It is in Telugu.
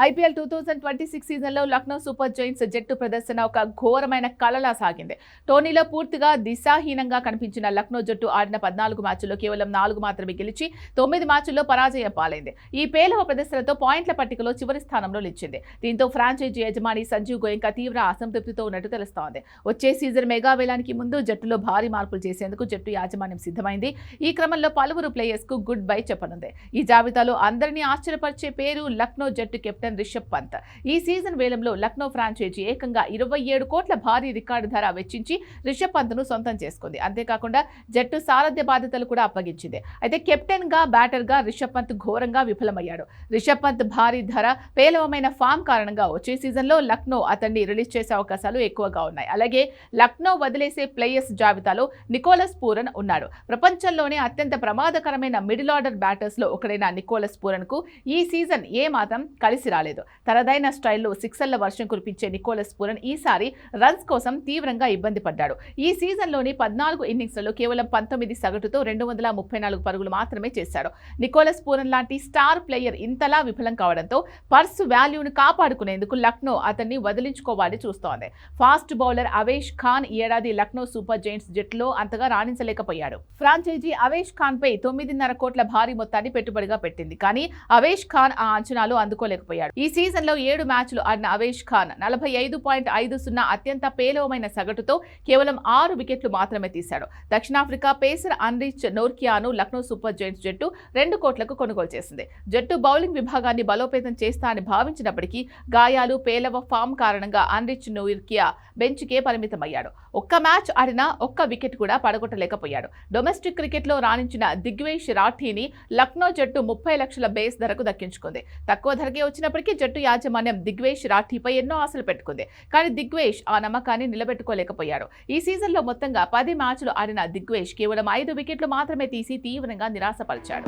ఐపీఎల్ 2026 సీజన్లో లక్నో సూపర్ జైంట్స్ జట్టు ప్రదర్శన ఒక ఘోరమైన కలలా సాగింది. టోర్నీలో పూర్తిగా దిశాహీనంగా కనిపించిన లక్నో జట్టు ఆడిన 14 మ్యాచ్ల్లో కేవలం 4 మాత్రమే గెలిచి 9 మ్యాచ్ల్లో పరాజయం పాలైంది. ఈ పేలవ ప్రదర్శనతో పాయింట్ల పట్టికలో చివరి స్థానంలో నిలిచింది. దీంతో ఫ్రాంచైజీ యజమాని సంజీవ్ గోయంకా తీవ్ర అసంతృప్తితో ఉన్నట్టు తెలుస్తోంది. వచ్చే సీజన్ మెగా వేలానికి ముందు జట్టులో భారీ మార్పులు చేసేందుకు జట్టు యాజమాన్యం సిద్ధమైంది. ఈ క్రమంలో పలువురు ప్లేయర్స్ కు గుడ్ బై చెప్పనుంది. ఈ జాబితాలో అందరినీ ఆశ్చర్యపరిచే పేరు లక్నో జట్టు కెప్టెన్ రిషబ్ పంత్. ఈ సీజన్ వేలంలో లక్నో ఫ్రాంచైజీ ఏకంగా 27 కోట్ల భారీ రికార్డు ధర వెచ్చించి రిషబ్ పంత్ను సొంతం చేసుకుంది. అంతేకాకుండా జట్టు సారథ్య బాధ్యతలు కూడా అప్పగించింది. అయితే కెప్టెన్ గా బ్యాటర్ గా రిషబ్ పంత్ ఘోరంగా విఫలమయ్యాడు. రిషబ్ పంత్ భారీ ధర, పేలవమైన ఫామ్ కారణంగా వచ్చే సీజన్లో లక్నో అతన్ని రిలీజ్ చేసే అవకాశాలు ఎక్కువగా ఉన్నాయి. అలాగే లక్నో వదిలేసే ప్లేయర్స్ జాబితాలో నికోలస్ పూరన్ ఉన్నాడు. ప్రపంచంలోనే అత్యంత ప్రమాదకరమైన మిడిల్ ఆర్డర్ బ్యాటర్స్ లో ఒకడైన నికోలస్ పూరన్ కు ఈ సీజన్ ఏ మాత్రం కలిసి రాలేదు. తనదైన స్టైల్లో సిక్సర్ల వర్షం కురిపించే నికోలస్ పూరన్ ఈసారి రన్స్ కోసం తీవ్రంగా ఇబ్బంది పడ్డాడు. ఈ సీజన్లోని 14 ఇన్నింగ్స్లలో కేవలం 19 సగటుతో 234 పరుగులు మాత్రమే చేశాడు. నికోలస్ పూరన్ లాంటి స్టార్ ప్లేయర్ ఇంతలా విఫలం కావడంతో పర్స్ వాల్యూను కాపాడుకునేందుకు లక్నో అతన్ని వదిలించుకోవాలని చూస్తోంది. ఫాస్ట్ బౌలర్ అవేష్ ఖాన్ ఈ ఏడాది లక్నో సూపర్ జైంట్స్ జట్టులో అంతగా రాణించలేకపోయాడు. ఫ్రాంచైజీ అవేష్ ఖాన్ పై 9.5 కోట్ల భారీ మొత్తాన్ని పెట్టుబడిగా పెట్టింది. కానీ అవేష్ ఖాన్ ఆ అంచనాలు అందుకోలేకపోయాడు. ఈ సీజన్లో 7 మ్యాచ్లు ఆడిన అవేష్ ఖాన్ 45.50 అత్యంత పేలవమైన సగటుతో కేవలం 6 వికెట్లు మాత్రమే తీశాడు. దక్షిణాఫ్రికా పేసర్ అన్రిచ్ నోర్కియాను లక్నో సూపర్ జైంట్స్ జట్టు 2 కోట్లకు కొనుగోలు చేసింది. జట్టు బౌలింగ్ విభాగాన్ని బలోపేతం చేస్తా అని భావించినప్పటికీ గాయాలు, పేలవ ఫామ్ కారణంగా అన్రిచ్ నోర్కియా బెంచ్కే పరిమితమయ్యాడు. ఒక్క మ్యాచ్ ఆడినా ఒక్క వికెట్ కూడా పడగొట్టలేకపోయాడు. డొమెస్టిక్ క్రికెట్లో రాణించిన దిగ్వేష్ రాఠీని లక్నో జట్టు 30 లక్షల బేస్ ధరకు దక్కించుకుంది. తక్కువ ధరకే వచ్చినప్పటికీ జట్టు యాజమాన్యం దిగ్వేష్ రాఠీపై ఎన్నో ఆశలు పెట్టుకుంది. కానీ దిగ్వేష్ ఆ నమ్మకాన్ని నిలబెట్టుకోలేకపోయాడు. ఈ సీజన్లో మొత్తంగా 10 మ్యాచ్లు ఆడిన దిగ్వేష్ కేవలం 5 వికెట్లు మాత్రమే తీసి తీవ్రంగా నిరాశపరిచాడు.